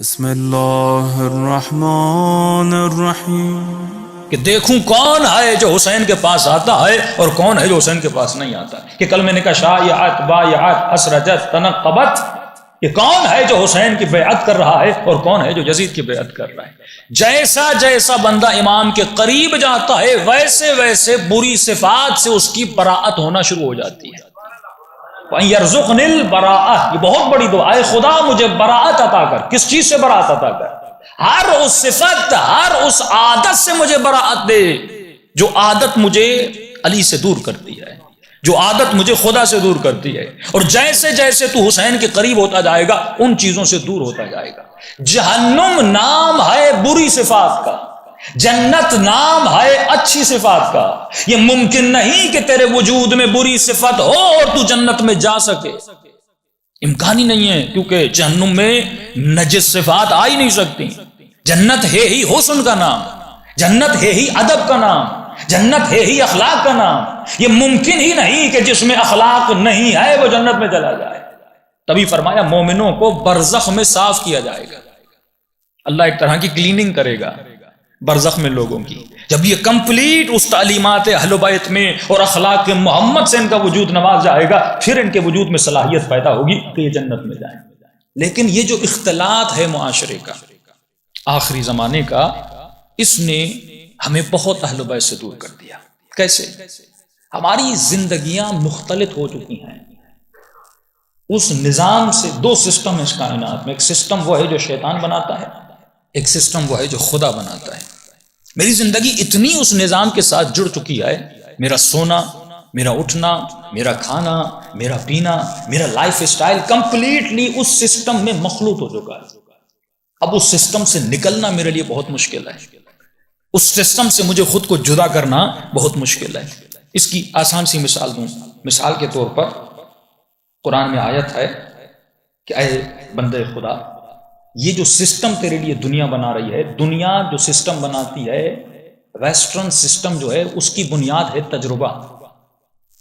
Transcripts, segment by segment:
بسم اللہ الرحمن الرحیم کہ دیکھوں کون ہے جو حسین کے پاس آتا ہے اور کون ہے جو حسین کے پاس نہیں آتا. کہ کل میں نے کہا شایعت بایعت اسرجت تنقبت، کہ کون ہے جو حسین کی بیعت کر رہا ہے اور کون ہے جو یزید کی بیعت کر رہا ہے. جیسا جیسا بندہ امام کے قریب جاتا ہے ویسے ویسے بری صفات سے اس کی براءت ہونا شروع ہو جاتی ہے. یرزقنی البراءۃ، یہ بہت بڑی دعا ہے، خدا مجھے براءت عطا کر. کس چیز سے براءت عطا کر؟ ہر اس صفت، ہر اس عادت سے مجھے براءت دے جو عادت مجھے علی سے دور کرتی ہے، جو عادت مجھے خدا سے دور کرتی ہے. اور جیسے جیسے تو حسین کے قریب ہوتا جائے گا ان چیزوں سے دور ہوتا جائے گا. جہنم نام ہے بری صفات کا، جنت نام ہے اچھی صفات کا. یہ ممکن نہیں کہ تیرے وجود میں بری صفت ہو اور تو جنت میں جا سکے، امکان ہی نہیں ہے، کیونکہ جہنم میں نجس صفات آ ہی نہیں سکتی. جنت ہے ہی حسن کا نام، جنت ہے ہی ادب کا نام، جنت ہے ہی اخلاق کا نام. یہ ممکن ہی نہیں کہ جس میں اخلاق نہیں ہے وہ جنت میں چلا جائے. تبھی فرمایا مومنوں کو برزخ میں صاف کیا جائے گا، اللہ ایک طرح کی کلیننگ کرے گا برزخ میں لوگوں کی. جب یہ کمپلیٹ اس تعلیمات اہل بیت میں اور اخلاق کے محمد سے ان کا وجود نواز جائے گا، پھر ان کے وجود میں صلاحیت پیدا ہوگی کہ یہ جنت میں جائیں. لیکن یہ جو اختلاط ہے معاشرے کا آخری زمانے کا، اس نے ہمیں بہت اہل بیت سے دور کر دیا. کیسے؟ ہماری زندگیاں مختلط ہو چکی ہیں اس نظام سے. دو سسٹم ہے اس کائنات میں، ایک سسٹم وہ ہے جو شیطان بناتا ہے، ایک سسٹم وہ ہے جو خدا بناتا ہے. میری زندگی اتنی اس نظام کے ساتھ جڑ چکی ہے، میرا سونا، میرا اٹھنا، میرا کھانا، میرا پینا، میرا لائف سٹائل کمپلیٹلی اس سسٹم میں مخلوط ہو چکا ہے. اب اس سسٹم سے نکلنا میرے لیے بہت مشکل ہے، اس سسٹم سے مجھے خود کو جدا کرنا بہت مشکل ہے. اس کی آسان سی مثال دوں. مثال کے طور پر قرآن میں آیت ہے کہ اے بندے خدا، یہ جو سسٹم تیرے لیے دنیا بنا رہی ہے، دنیا جو سسٹم بناتی ہے، ویسٹرن سسٹم جو ہے، اس کی بنیاد ہے تجربہ.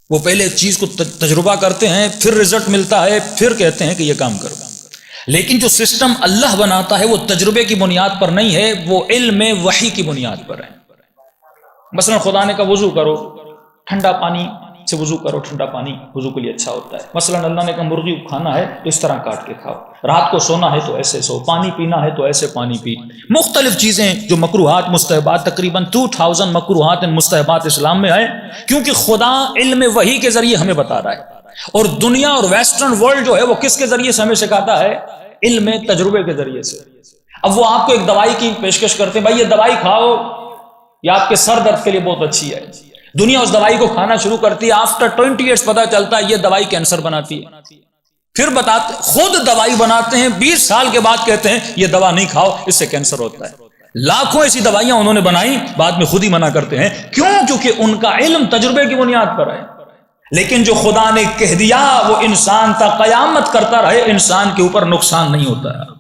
وہ پہلے ایک چیز کو تجربہ کرتے ہیں، پھر رزلٹ ملتا ہے، پھر کہتے ہیں کہ یہ کام کرو. لیکن جو سسٹم اللہ بناتا ہے وہ تجربے کی بنیاد پر نہیں ہے، وہ علم وحی کی بنیاد پر ہے. مثلا خدا نے کہا وضو کرو، ٹھنڈا پانی سے وضو کرو، ٹھنڈا پانی وضو کے لیے اچھا ہوتا ہے. مثلا اللہ نے کہا مرغی کھانا ہے تو اس طرح کاٹ کے کھاؤ، رات کو سونا ہے تو ایسے سو، پانی پینا ہے تو ایسے پانی پی. مختلف چیزیں جو مکروہات مستحبات، تقریباً 2000 مکروہات مستحبات اسلام میں ہے، کیونکہ خدا علم وحی کے ذریعے ہمیں بتا رہا ہے. اور دنیا اور ویسٹرن ورلڈ جو ہے وہ کس کے ذریعے سے ہمیں سکھاتا ہے؟ علم تجربے کے ذریعے سے. اب وہ آپ کو ایک دوائی کی پیشکش کرتے ہیں، بھائی یہ دوائی کھاؤ، یہ آپ کے سر درد کے لیے بہت اچھی ہے. دنیا اس دوائی کو کھانا شروع کرتی ہے، آفٹر 20 ایئرس پتا چلتا ہے یہ دوائی کینسر بناتی ہے. پھر بتاتے، خود دوائی بناتے ہیں، 20 سال کے بعد کہتے ہیں یہ دوا نہیں کھاؤ، اس سے کینسر ہوتا ہے. لاکھوں ایسی دوائیاں انہوں نے بنائی، بعد میں خود ہی منع کرتے ہیں. کیوں؟ کیونکہ ان کا علم تجربے کی بنیاد پر ہے. لیکن جو خدا نے کہہ دیا وہ انسان تا قیامت کرتا رہے، انسان کے اوپر نقصان نہیں ہوتا ہے،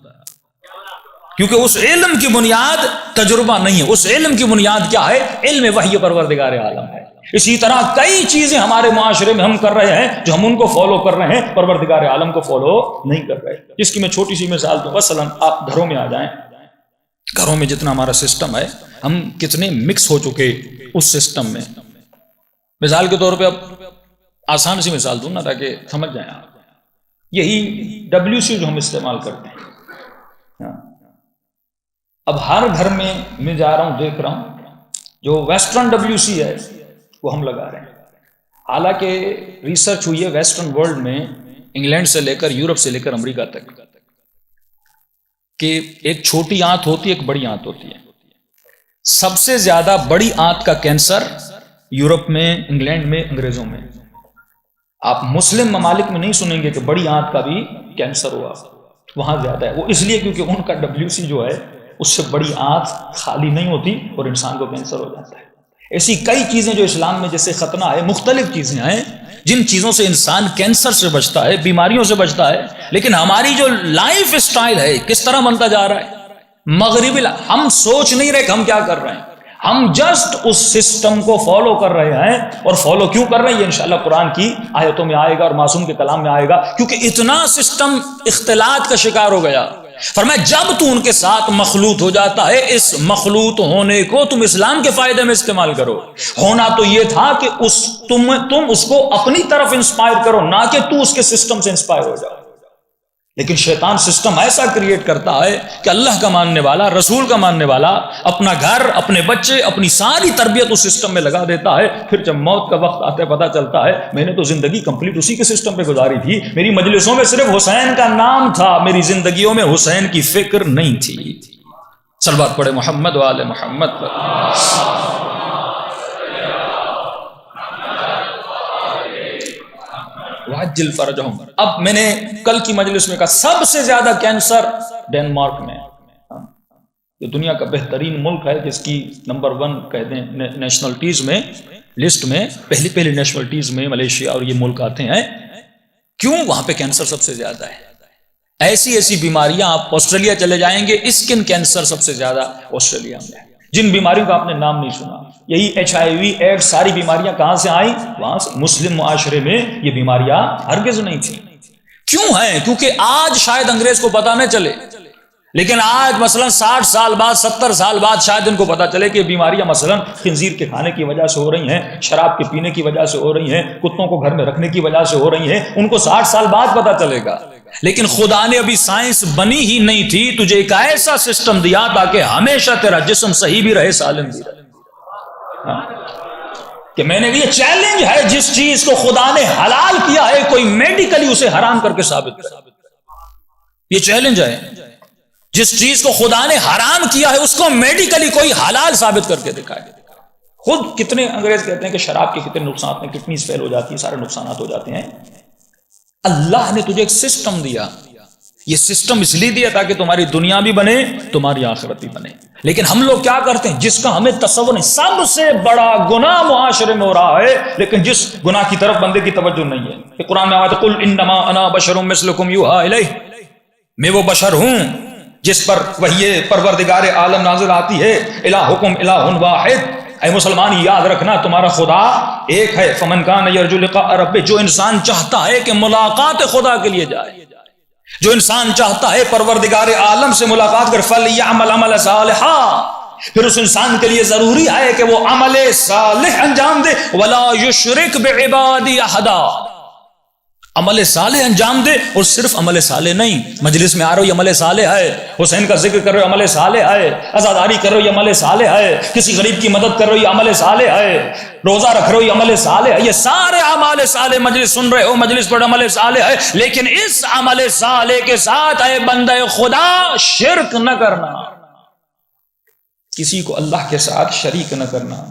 کیونکہ اس علم کی بنیاد تجربہ نہیں ہے. اس علم کی بنیاد کیا ہے؟ علم وحی پروردگار عالم ہے. اسی طرح کئی چیزیں ہمارے معاشرے میں ہم کر رہے ہیں جو ہم ان کو فالو کر رہے ہیں، پروردگار عالم کو فالو نہیں کر رہے. جس کی میں چھوٹی سی مثال دوں. مثلا آپ گھروں میں آ جائیں، گھروں میں جتنا ہمارا سسٹم ہے، ہم کتنے مکس ہو چکے اس سسٹم میں. مثال کے طور پہ اب آسان سی مثال دوں نا تاکہ سمجھ جائیں آپ. یہی WC جو ہم استعمال کرتے ہیں، اب ہر گھر میں جا رہا ہوں دیکھ رہا ہوں جو ویسٹرن WC ہے وہ ہم لگا رہے ہیں. حالانکہ ریسرچ ہوئی ہے ویسٹرن ورلڈ میں، انگلینڈ سے لے کر یورپ سے لے کر امریکہ تک، کہ ایک چھوٹی آنت ہوتی ہے، ایک بڑی آنت ہوتی ہے. سب سے زیادہ بڑی آنت کا کینسر یورپ میں، انگلینڈ میں، انگریزوں میں. آپ مسلم ممالک میں نہیں سنیں گے کہ بڑی آنت کا بھی کینسر ہوا، وہاں زیادہ ہے. وہ اس لیے کیونکہ ان کا WC جو ہے اس سے بڑی آنت خالی نہیں ہوتی اور انسان کو کینسر ہو جاتا ہے. ایسی کئی چیزیں جو اسلام میں جیسے ختنہ ہے، مختلف چیزیں ہیں جن چیزوں سے انسان کینسر سے بچتا ہے، بیماریوں سے بچتا ہے. لیکن ہماری جو لائف سٹائل ہے کس طرح بنتا جا رہا ہے؟ مغربی. ہم سوچ نہیں رہے کہ ہم کیا کر رہے ہیں، ہم جسٹ اس سسٹم کو فالو کر رہے ہیں. اور فالو کیوں کر رہے ہیں یہ انشاءاللہ قرآن کی آیتوں میں آئے گا اور معصوم کے کلام میں آئے گا. کیونکہ اتنا سسٹم اختلاط کا شکار ہو گیا، فرمایا جب تو ان کے ساتھ مخلوط ہو جاتا ہے، اس مخلوط ہونے کو تم اسلام کے فائدے میں استعمال کرو۔ ہونا تو یہ تھا کہ تم اس کو اپنی طرف انسپائر کرو، نہ کہ تو اس کے سسٹم سے انسپائر ہو جاؤ۔ لیکن شیطان سسٹم ایسا کریٹ کرتا ہے کہ اللہ کا ماننے والا، رسول کا ماننے والا اپنا گھر، اپنے بچے، اپنی ساری تربیت اس سسٹم میں لگا دیتا ہے۔ پھر جب موت کا وقت آتے پتہ چلتا ہے میں نے تو زندگی کمپلیٹ اسی کے سسٹم پہ گزاری تھی، میری مجلسوں میں صرف حسین کا نام تھا، میری زندگیوں میں حسین کی فکر نہیں تھی۔ صلوات پڑھے محمد وآل محمد پر۔ وعجل فرجہم۔ اب میں نے کل کی مجلس میں کہا سب سے زیادہ کینسر ڈینمارک میں، یہ دنیا کا بہترین ملک ہے جس کی نمبر 1 کہتے ہیں نیشنلٹیز میں، لسٹ میں پہلی نیشنلٹیز میں ملیشیا اور یہ ملک آتے ہیں۔ کیوں؟ وہاں پہ کینسر سب سے زیادہ ہے۔ ایسی بیماریاں، آپ آسٹریلیا چلے جائیں گے، اسکن کینسر سب سے زیادہ آسٹریلیا میں ہے، جن بیماریوں کا آپ نے نام نہیں سنا۔ یہی HIV ایڈز ساری بیماریاں کہاں سے آئیں؟ وہاں سے۔ مسلم معاشرے میں یہ بیماریاں ہرگز نہیں تھیں۔ کیوں ہیں؟ کیونکہ آج شاید انگریز کو پتا نہ چلے، لیکن آج مثلا 60 سال بعد، 70 سال بعد شاید ان کو پتا چلے کہ بیماریاں مثلا خنزیر کے کھانے کی وجہ سے ہو رہی ہیں، شراب کے پینے کی وجہ سے ہو رہی ہیں، کتوں کو گھر میں رکھنے کی وجہ سے ہو رہی ہیں۔ ان کو 60 سال بعد پتا چلے گا، لیکن خدا نے ابھی سائنس بنی ہی نہیں تھی، تجھے ایک ایسا سسٹم دیا تاکہ ہمیشہ تیرا جسم صحیح بھی رہے، سالم بھی رہے۔ کہ میں نے یہ چیلنج ہے، جس چیز کو خدا نے حلال کیا ہے کوئی میڈیکلی اسے حرام کر کے ثابت کرے۔ یہ چیلنج ہے، جس چیز کو خدا نے حرام کیا ہے اس کو میڈیکلی کوئی حلال ثابت کر کے دکھائے۔ خود کتنے انگریز کہتے ہیں کہ شراب کے کتنے نقصانات ہیں، کڈنیز فیل ہو جاتی ہیں، سارے نقصانات ہو جاتے ہیں۔ اللہ نے تجھے ایک سسٹم دیا، یہ سسٹم اس لیے دیا تاکہ تمہاری دنیا بھی بنے، تمہاری آخرت بھی بنے۔ لیکن ہم لوگ کیا کرتے ہیں جس کا ہمیں تصور نہیں، سب سے بڑا گناہ معاشرے میں ہو رہا ہے، لیکن جس گناہ کی طرف بندے کی توجہ نہیں ہے۔ کہ قرآن میں آتا ہے قل انما انا بشر مثلکم یوحی الی، میں وہ بشر ہوں جس پر وحی پروردگار عالم نازل آتی ہے۔ الہکم الہ واحد، اے مسلمان یاد رکھنا تمہارا خدا ایک ہے۔ فمن کان یرجو لقاء ربہ، جو انسان چاہتا ہے کہ ملاقات خدا کے لیے جائے، جو انسان چاہتا ہے پروردگار عالم سے ملاقات کر، فلیعمل عملا صالحا، پھر اس انسان کے لیے ضروری ہے کہ وہ عمل صالح انجام دے۔ ولا یشرک بعبادی احدا، عمل صالح انجام دے، اور صرف عمل صالح نہیں، مجلس میں آ رہے ہو یہ عمل صالح ہے، حسین کا ذکر کر رہے ہو عمل صالح ہے، عزاداری کر رہے ہو یہ عمل صالح ہے، کسی غریب کی مدد کر رہے ہو یہ عمل صالح ہے، روزہ رکھ رہے ہو یہ عمل صالح ہے، یہ سارے عمل صالح، مجلس سن رہے ہو مجلس پر عمل صالح ہے۔ لیکن اس عمل صالح کے ساتھ اے بندہ خدا شرک نہ کرنا، کسی کو اللہ کے ساتھ شریک نہ کرنا۔